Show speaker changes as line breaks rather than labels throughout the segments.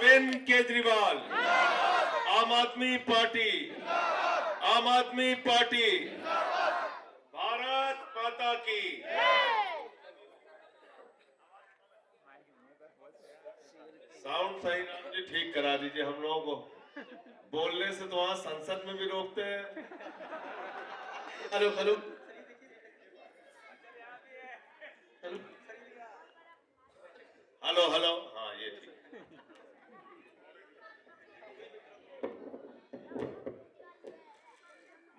अरविंद केजरीवाल, आम आदमी पार्टी, आम आदमी पार्टी, भारत माता की। साउंड सही राम जी ठीक करा दीजिए हम लोगों को, बोलने से तो वहां संसद में भी रोकते हैं। हेलो हेलो हेलो हेलो, हाँ ये ठीक।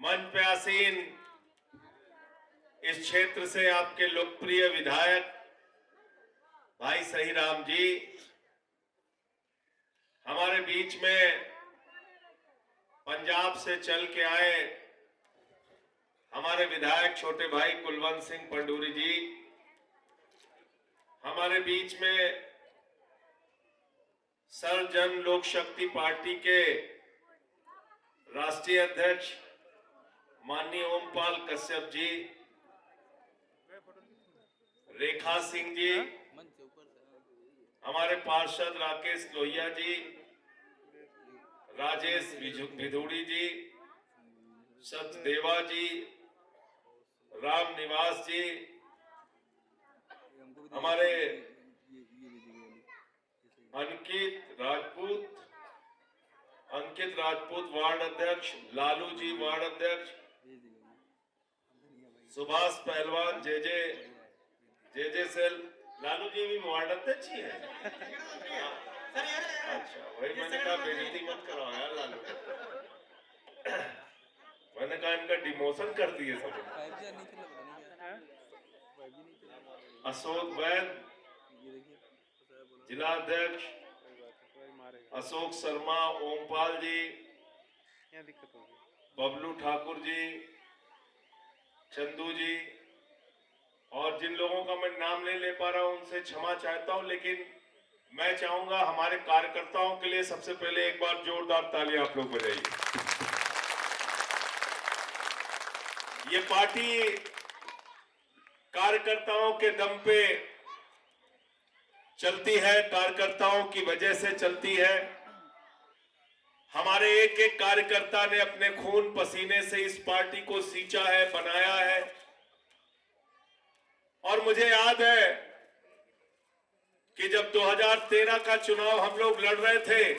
मंच पे आसीन इस क्षेत्र से आपके लोकप्रिय विधायक भाई सही राम जी, हमारे बीच में पंजाब से चल के आए हमारे विधायक छोटे भाई कुलवंत सिंह पंडूरी जी, हमारे बीच में सर्व जन लोक शक्ति पार्टी के राष्ट्रीय अध्यक्ष माननीय ओमपाल कश्यप जी, रेखा सिंह जी, हमारे पार्षद राकेश लोहिया जी, राजेश भिदुड़ी जी, सतदेवा जी, राम निवास जी, हमारे अंकित राजपूत वार्ड अध्यक्ष, लालू जी वार्ड अध्यक्ष, सुभाष पहलवान जे सेल, लालू जी भी वार्ड अध्यक्ष ही है। अच्छा, वही मैंने कहा बेइज्जती मत कराओ यार लालू, मैंने कहा इनका डिमोशन कर दिए सब। अशोक वैद जिला अध्यक्ष, अशोक शर्मा, ओमपाल जी, बबलू ठाकुर जी, चंदू जी, और जिन लोगों का मैं नाम नहीं ले पा रहा हूं उनसे क्षमा चाहता हूं, लेकिन मैं चाहूंगा हमारे कार्यकर्ताओं के लिए सबसे पहले एक बार जोरदार तालियां आप लोग बजाइए। ये पार्टी कार्यकर्ताओं के दम पे चलती है, कार्यकर्ताओं की वजह से चलती है। हमारे एक एक कार्यकर्ता ने अपने खून पसीने से इस पार्टी को सींचा है, बनाया है। और मुझे याद है कि जब 2013 का चुनाव हम लोग लड़ रहे थे,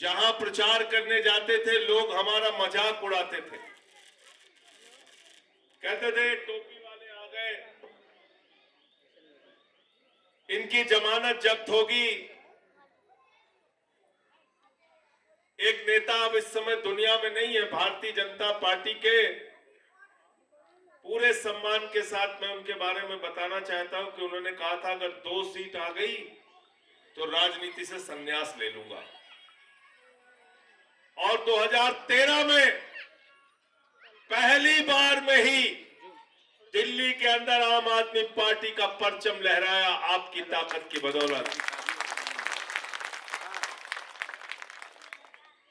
जहां प्रचार करने जाते थे लोग हमारा मजाक उड़ाते थे, कहते थे टोपी वाले आ गए, इनकी जमानत जब्त होगी। एक नेता अब इस समय दुनिया में नहीं है, भारतीय जनता पार्टी के पूरे सम्मान के साथ मैं उनके बारे में बताना चाहता हूं कि उन्होंने कहा था अगर 2 सीट आ गई तो राजनीति से संन्यास ले लूंगा। और 2013 में पहली बार में ही दिल्ली के अंदर आम आदमी पार्टी का परचम लहराया आपकी ताकत की बदौलत।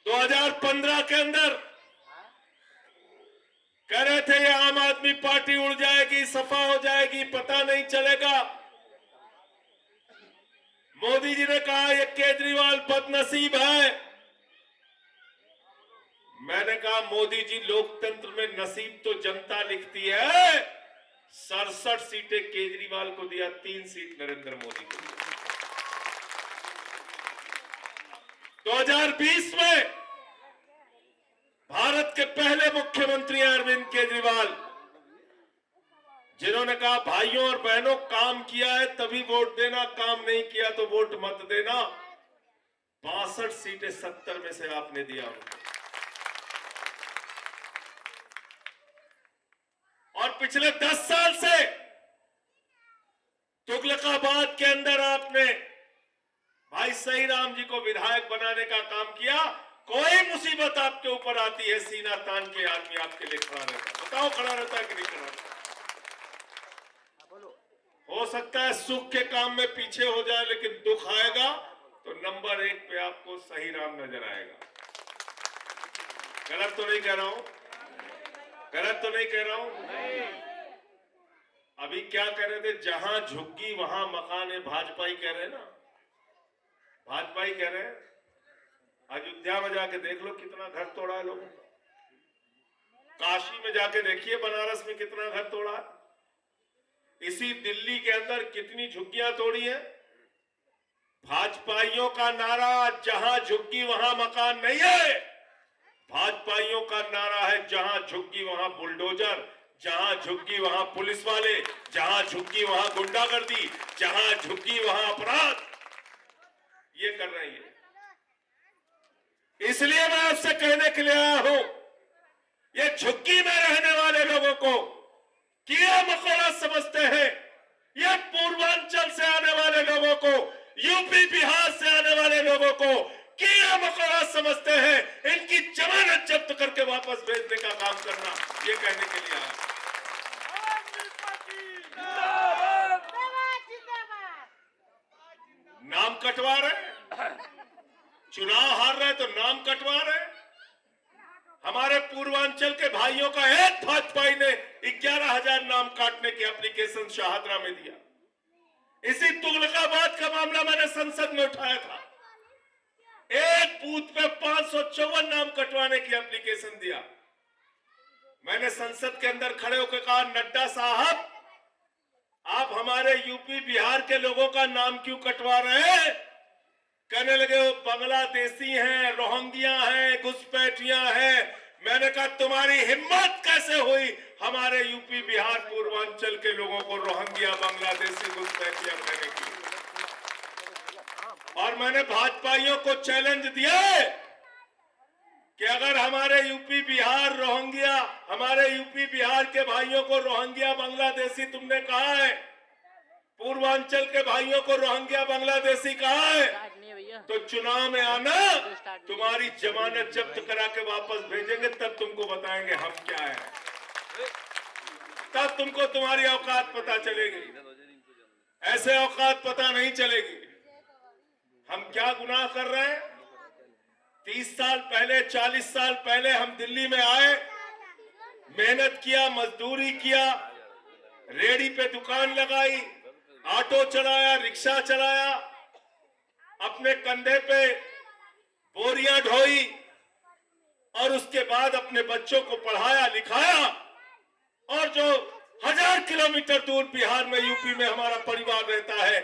2015 के अंदर कह रहे थे ये आम आदमी पार्टी उड़ जाएगी, सफा हो जाएगी, पता नहीं चलेगा। मोदी जी ने कहा ये केजरीवाल बदनसीब है। मैंने कहा मोदी जी लोकतंत्र में नसीब तो जनता लिखती है। 67 सीटें केजरीवाल को दिया, 3 सीट नरेंद्र मोदी को दिया। 2020 में भारत के पहले मुख्यमंत्री अरविंद केजरीवाल, जिन्होंने कहा भाइयों और बहनों काम किया है तभी वोट देना, काम नहीं किया तो वोट मत देना। 62 सीटें 70 में से आपने दिया उनको। और पिछले 10 साल से तुगलकाबाद के अंदर आपने भाई सही राम जी को विधायक बनाने का काम किया। कोई मुसीबत आपके ऊपर आती है, सीना तान के आदमी आपके लिए खड़ा रहता है। बताओ खड़ा रहता है कि नहीं खड़ा रहता? हो सकता है सुख के काम में पीछे हो जाए, लेकिन दुख आएगा तो नंबर 1 पे आपको सही राम नजर आएगा। गलत तो नहीं कह रहा हूं? गलत तो नहीं कह रहा हूं? अभी क्या कह रहे थे, जहां झुग्गी वहां मकान है, भाजपा ही कह रहे हैं ना। भाजपा ही कह रहे हैं, अयोध्या में जाके देख लो कितना घर तोड़ा है लोगों का, काशी में जाके देखिए बनारस में कितना घर तोड़ा है, इसी दिल्ली के अंदर कितनी झुग्गियां तोड़ी है। भाजपाइयों का नारा जहां झुग्गी वहां मकान नहीं है, भाजपाइयों का नारा है जहां झुग्गी वहां बुलडोजर, जहां झुग्गी वहां पुलिस वाले, जहां झुग्गी वहां गुंडागर्दी, जहां झुग्गी वहां अपराध। ये कर रही है। इसलिए मैं आपसे कहने के लिए आया हूं, ये झुग्गी में रहने वाले लोगों को कीड़ा मकोड़ा समझते हैं, ये पूर्वांचल से आने वाले लोगों को, यूपी बिहार से आने वाले लोगों को कीड़ा मकोड़ा समझते हैं, इनकी जमानत जब्त करके वापस भेजने का काम करना, ये कहने के लिए आया। नाम कटवा रहे, चुनाव हार रहे तो नाम कटवा रहे। हमारे पूर्वांचल के भाइयों का एक भाजपाई ने 11,000 नाम काटने की एप्लीकेशन शाहदरा में दिया। इसी तुगलकाबाद का मामला मैंने संसद में उठाया था, एक बूथ पे 554 नाम कटवाने की एप्लीकेशन दिया। मैंने संसद के अंदर खड़े होकर कहा, नड्डा साहब आप हमारे यूपी बिहार के लोगों का नाम क्यों कटवा रहे हैं? कहने लगे वो बांग्लादेशी हैं, रोहिंग्या हैं, घुसपैठियां हैं। मैंने कहा तुम्हारी हिम्मत कैसे हुई हमारे यूपी बिहार पूर्वांचल के लोगों को रोहिंग्या, बांग्लादेशी, घुसपैठियां कहने की? और मैंने भाजपाइयों को चैलेंज दिया कि अगर हमारे यूपी बिहार रोहिंग्या, हमारे यूपी बिहार के भाइयों को रोहिंग्या, बांग्लादेशी तुमने कहा है, पूर्वांचल के भाइयों को रोहिंग्या, बांग्लादेशी कहा है, तो चुनाव में आना, तुम्हारी जमानत जब्त करा के वापस भेजेंगे, तब तुमको बताएंगे हम क्या है, तब तुमको तुम्हारी औकात पता चलेगी। ऐसे औकात पता नहीं चलेगी। हम क्या गुनाह कर रहे हैं? 30 साल पहले, 40 साल पहले हम दिल्ली में आए, मेहनत किया, मजदूरी किया, रेहड़ी पे दुकान लगाई, ऑटो चलाया, रिक्शा चलाया, अपने कंधे पे बोरियां ढोई और उसके बाद अपने बच्चों को पढ़ाया लिखाया, और जो 1000 किलोमीटर दूर बिहार में, यूपी में हमारा परिवार रहता है,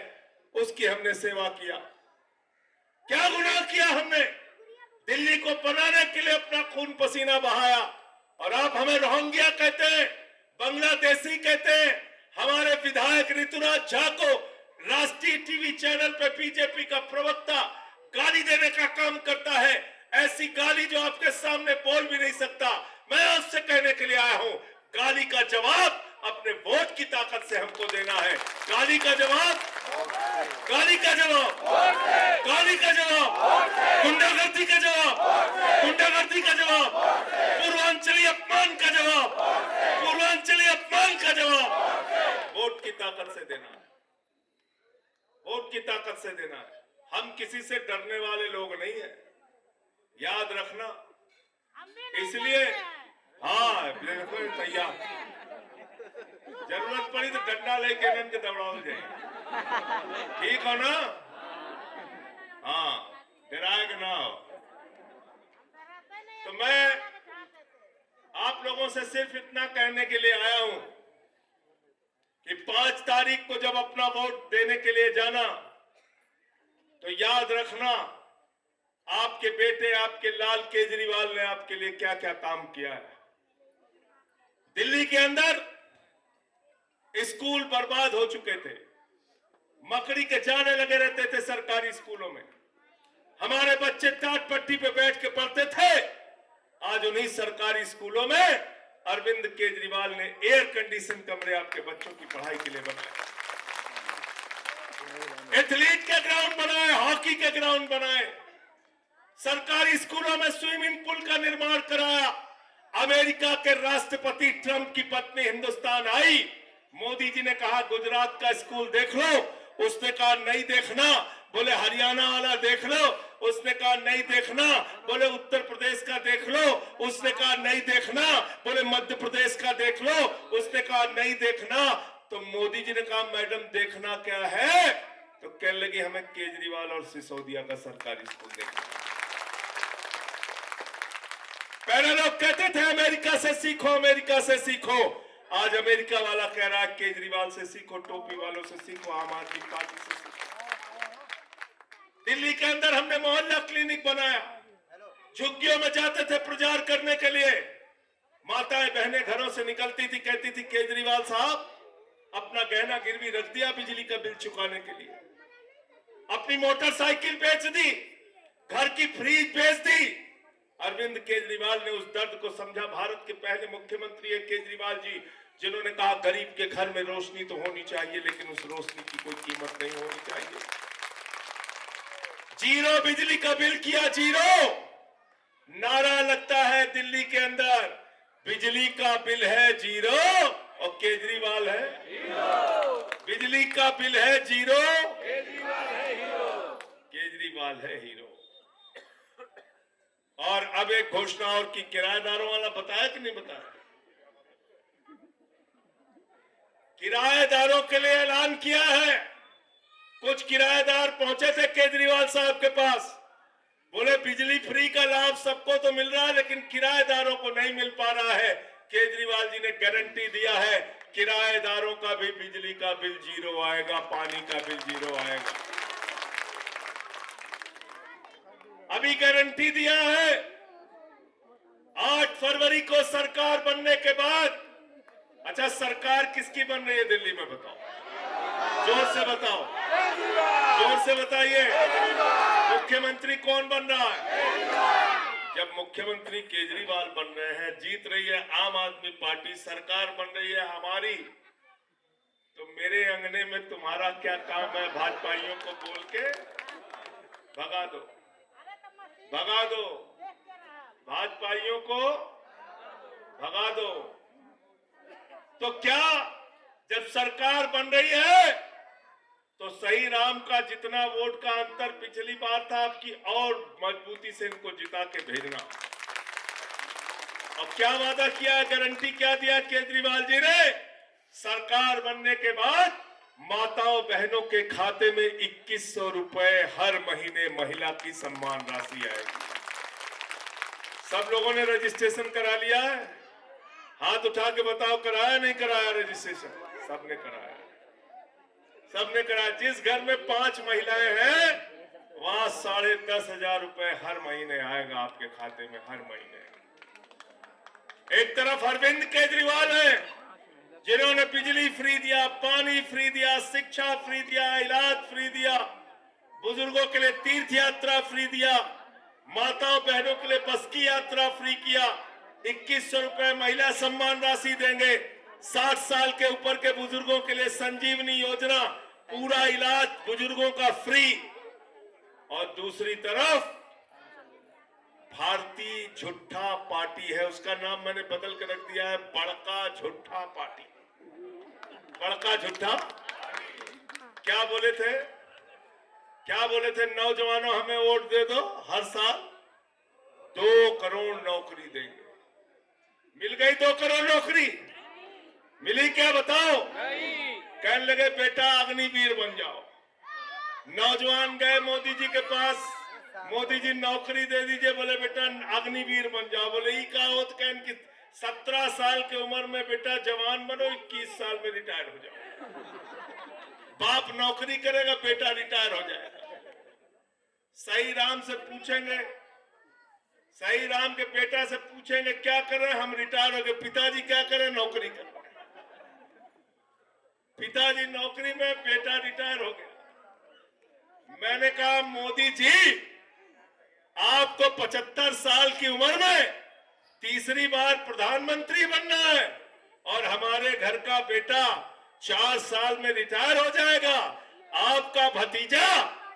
उसकी हमने सेवा किया। क्या गुनाह किया हमने? दिल्ली को बनाने के लिए अपना खून पसीना बहाया, और आप हमें रोहिंग्या कहते हैं, बांग्लादेशी कहते हैं। हमारे विधायक ऋतुराज झा को राष्ट्रीय टीवी चैनल पर बीजेपी का प्रवक्ता गाली देने का काम करता है, ऐसी गाली जो आपके सामने बोल भी नहीं सकता। मैं उससे कहने के लिए आया हूं, गाली का जवाब अपने वोट की ताकत से हमको देना है। गाली का जवाब, गाली का जवाब, गाली का जवाब, गुंडागर्दी का जवाब, गुंडागर्दी का जवाब, पूर्वांचली अपमान का जवाब, पूर्वांचली अपमान का जवाब वोट की ताकत से देना है, वोट की ताकत से देना है। हम किसी से डरने वाले लोग नहीं है, याद रखना। इसलिए हाँ, बिल्कुल तैयार, जरूरत पड़ी तो डंडा लेके नन के दौड़ाओ जाए, ठीक हो ना? हाँ, डराएगा ना हो। तो मैं आप लोगों से सिर्फ इतना कहने के लिए आया हूं कि 5 तारीख को जब अपना वोट देने के लिए जाना, तो याद रखना आपके बेटे, आपके लाल केजरीवाल ने आपके लिए क्या क्या काम किया है। दिल्ली के अंदर स्कूल बर्बाद हो चुके थे, मकड़ी के जाने लगे रहते थे सरकारी स्कूलों में, हमारे बच्चे टाट पट्टी पे बैठ के पढ़ते थे। आज उन्हीं सरकारी स्कूलों में अरविंद केजरीवाल ने एयर कंडीशन कमरे आपके बच्चों की पढ़ाई के लिए बनाए, एथलीट के ग्राउंड बनाए, हॉकी के ग्राउंड बनाए, सरकारी स्कूलों में स्विमिंग पूल का निर्माण कराया। अमेरिका के राष्ट्रपति ट्रंप की पत्नी हिंदुस्तान आई, मोदी जी ने कहा गुजरात का स्कूल देख लो, उसने कहा नहीं देखना। बोले हरियाणा वाला देख लो, उसने कहा नहीं देखना। बोले उत्तर प्रदेश का देख लो, उसने कहा नहीं देखना। बोले मध्य प्रदेश का देख लो, उसने कहा नहीं देखना। तो मोदी जी ने कहा मैडम देखना क्या है, तो कहने लगी हमें केजरीवाल और सिसोदिया का सरकारी स्कूल देखना। पहले लोग कहते थे अमेरिका से सीखो, अमेरिका से सीखो। आज अमेरिका वाला कह रहा है केजरीवाल से सीखो, टोपी वालों से सीखो, आम आदमी पार्टी से सीखो। दिल्ली के अंदर हमने मोहल्ला क्लिनिक बनाया, झुग्गियों में जाते थे प्रचार करने के लिए। माताएं बहनें घरों से निकलती थी, कहती थी केजरीवाल साहब अपना गहना गिरवी रख दिया बिजली का बिल चुकाने के लिए, अपनी मोटरसाइकिल बेच दी, घर की फ्रिज बेच दी। अरविंद केजरीवाल ने उस दर्द को समझा। भारत के पहले मुख्यमंत्री है केजरीवाल जी, जिन्होंने कहा गरीब के घर में रोशनी तो होनी चाहिए, लेकिन उस रोशनी की कोई कीमत नहीं होनी चाहिए। जीरो बिजली का बिल किया, जीरो। नारा लगता है दिल्ली के अंदर, बिजली का बिल है जीरो और केजरीवाल है हीरो। बिजली का बिल है जीरो, केजरीवाल है हीरो। केजरीवाल है हीरो। और अब एक घोषणा और की, किराएदारों वाला बताया कि नहीं बताया? किराएदारों के लिए ऐलान किया है। कुछ किराएदार पहुंचे थे केजरीवाल साहब के पास, बोले बिजली फ्री का लाभ सबको तो मिल रहा है लेकिन किराएदारों को नहीं मिल पा रहा है। केजरीवाल जी ने गारंटी दिया है किराएदारों का भी बिजली का बिल जीरो आएगा, पानी का बिल जीरो आएगा। अभी गारंटी दिया है। 8 फरवरी को सरकार बनने के बाद, अच्छा सरकार किसकी बन रही है दिल्ली में बताओ, जोर से बताओ, जोर से बताइए। मुख्यमंत्री कौन बन रहा है? जब मुख्यमंत्री केजरीवाल बन रहे हैं, जीत रही है आम आदमी पार्टी, सरकार बन रही है हमारी, तो मेरे अंगने में तुम्हारा क्या काम है? भाजपाइयों को बोल के भगा दो, भगा दो, भाजपाइयों को भगा दो। तो क्या जब सरकार बन रही है तो सही राम का जितना वोट का अंतर पिछली बार था, आपकी और मजबूती से इनको जिता के भेजना। और क्या वादा किया, गारंटी क्या दिया केजरीवाल जी ने? सरकार बनने के बाद माताओं बहनों के खाते में 2100 रुपए हर महीने महिला की सम्मान राशि आएगी। सब लोगों ने रजिस्ट्रेशन करा लिया है? हाथ उठा के बताओ, कराया नहीं कराया रजिस्ट्रेशन? सबने कराया, सबने कराया। जिस घर में 5 महिलाएं हैं वहां 10,500 रुपए हर महीने आएगा आपके खाते में, हर महीने। एक तरफ अरविंद केजरीवाल है जिन्होंने बिजली फ्री दिया, पानी फ्री दिया, शिक्षा फ्री दिया, इलाज फ्री दिया, बुजुर्गों के लिए तीर्थ यात्रा फ्री दिया, माताओं बहनों के लिए बस की यात्रा फ्री किया, 2100 रुपए महिला सम्मान राशि देंगे, 60 साल के ऊपर के बुजुर्गों के लिए संजीवनी योजना, पूरा इलाज बुजुर्गों का फ्री। और दूसरी तरफ भारतीय झूठा पार्टी है, उसका नाम मैंने बदल के रख दिया है बड़का झूठा पार्टी। बड़का झूठा क्या बोले थे? क्या बोले थे? नौजवानों हमें वोट दे दो, हर साल 2 करोड़ नौकरी देंगे। मिल गई 2 करोड़ नौकरी? मिली क्या बताओ? कहने लगे बेटा अग्निवीर बन जाओ। नौजवान गए मोदी जी के पास, मोदी जी नौकरी दे दीजिए, बोले बेटा अग्निवीर बन जाओ। बोले ई का होत कहन कि 17 साल की उम्र में बेटा जवान बनो, 21 साल में रिटायर हो जाओ। बाप नौकरी करेगा, बेटा रिटायर हो जाएगा। सही राम से पूछेंगे, सही राम के बेटा से पूछेंगे क्या कर रहे हैं? हम रिटायर हो गए। पिताजी क्या कर रहे हैं? नौकरी कर रहे हैं। पिताजी नौकरी में, बेटा रिटायर हो गया। मैंने कहा मोदी जी आपको 75 साल की उम्र में तीसरी बार प्रधानमंत्री बनना है और हमारे घर का बेटा 4 साल में रिटायर हो जाएगा। आपका भतीजा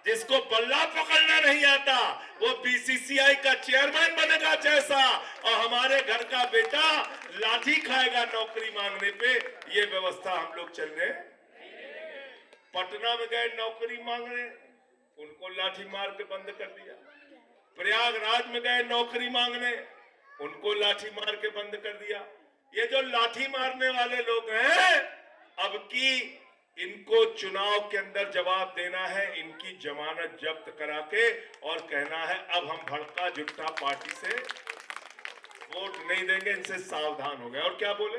जिसको बल्ला पकड़ना नहीं आता वो बीसीसीआई का चेयरमैन बनेगा जैसा, और हमारे घर का बेटा लाठी खाएगा नौकरी मांगने पे। ये व्यवस्था हम लोग चल रहे। पटना में गए नौकरी मांगने, उनको लाठी मार के बंद कर दिया। प्रयागराज में गए नौकरी मांगने, उनको लाठी मार के बंद कर दिया। ये जो लाठी मारने वाले लोग हैं, अब की इनको चुनाव के अंदर जवाब देना है, इनकी जमानत जब्त करा के और कहना है अब हम भड़का जुट्टा पार्टी से वोट नहीं देंगे, इनसे सावधान हो गए। और क्या बोले?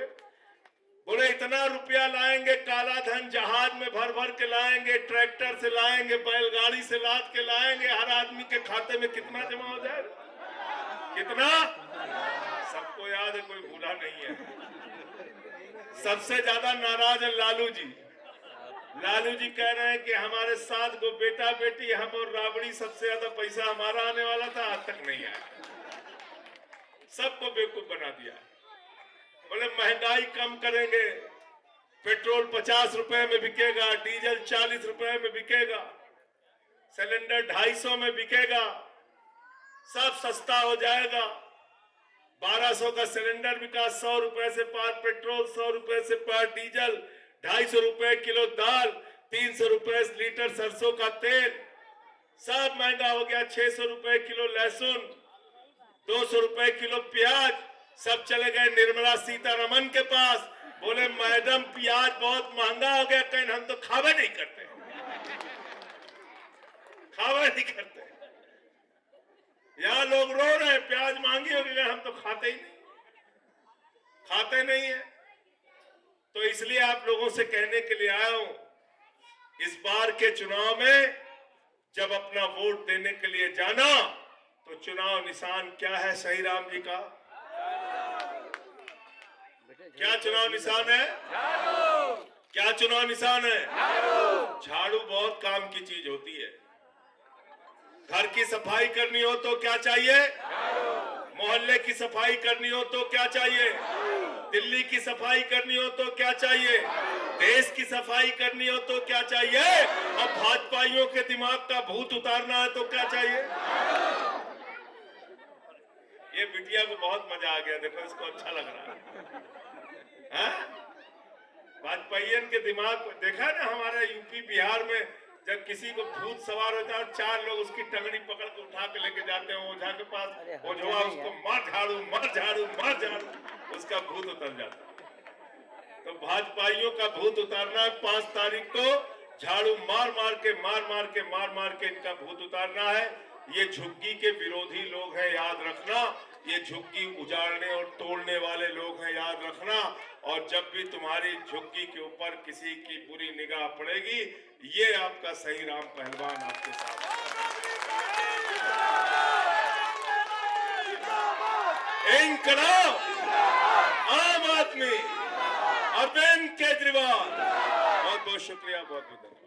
बोले इतना रुपया लाएंगे, काला धन जहाज में भर भर के लाएंगे, ट्रैक्टर से लाएंगे, बैलगाड़ी से लाद के लाएंगे, हर आदमी के खाते में कितना जमा हो जाएगा? कितना? सबको याद है, कोई भूला नहीं है। सबसे ज्यादा नाराज है लालू जी। लालू जी कह रहे हैं कि हमारे 7 को बेटा बेटी, हम और राबड़ी, सबसे ज्यादा पैसा हमारा आने वाला था, आज तक नहीं आया। सबको बेवकूफ बना दिया। बोले महंगाई कम करेंगे, पेट्रोल 50 रुपए में बिकेगा, डीजल 40 रुपए में बिकेगा, सिलेंडर 250 में बिकेगा, सब सस्ता हो जाएगा। 1200 का सिलेंडर बिका, 100 रुपए से पार पेट्रोल, 100 रुपए से पार डीजल, 250 रुपए किलो दाल, 300 रुपए लीटर सरसों का तेल, सब महंगा हो गया। 600 रुपए किलो लहसुन, 200 रुपए किलो प्याज। सब चले गए निर्मला सीतारमन के पास, बोले मैडम प्याज बहुत महंगा हो गया, कहीं हम तो खावे नहीं करते, खावे नहीं करते। यहाँ लोग रो रहे हैं प्याज महंगी हो गई, हम तो खाते ही नहीं, खाते नहीं है। तो इसलिए आप लोगों से कहने के लिए आया हूं, इस बार के चुनाव में जब अपना वोट देने के लिए जाना तो चुनाव निशान क्या है सही राम जी का? क्या चुनाव निशान है? क्या चुनाव निशान है? झाड़ू बहुत काम की चीज होती है। घर की सफाई करनी हो तो क्या चाहिए? मोहल्ले की सफाई करनी हो तो क्या चाहिए? दिल्ली की सफाई करनी हो तो क्या चाहिए? देश की सफाई करनी हो तो क्या चाहिए? और भाजपाइयों के दिमाग का भूत उतारना है तो क्या चाहिए? ये बिटिया को बहुत मजा आ गया, देखो इसको अच्छा लग रहा है। वाजपेयीन के दिमाग को देखा ना, हमारे यूपी बिहार में जब किसी को भूत सवार होता है, 4 लोग उसकी टंगड़ी पकड़ के उठा के लेके जाते हैं ओझा के पास, ओझवा उसको मार झाड़ू मार झाड़ू मार झाड़ू, उसका भूत उतर जाता है। तो भाजपाइयों का भूत उतारना है 5 तारीख को, झाड़ू मार मार के इनका भूत उतारना है। ये झुग्गी के विरोधी लोग हैं, याद रखना। ये झुग्गी उजाड़ने और तोड़ने वाले लोग हैं, याद रखना। और जब भी तुम्हारी झुग्गी के ऊपर किसी की बुरी निगाह पड़ेगी, ये आपका सही राम पहलवान आपके साथ इनकलाब, आम आदमी, अरविंद केजरीवाल। बहुत बहुत शुक्रिया, बहुत बहुत धन्यवाद।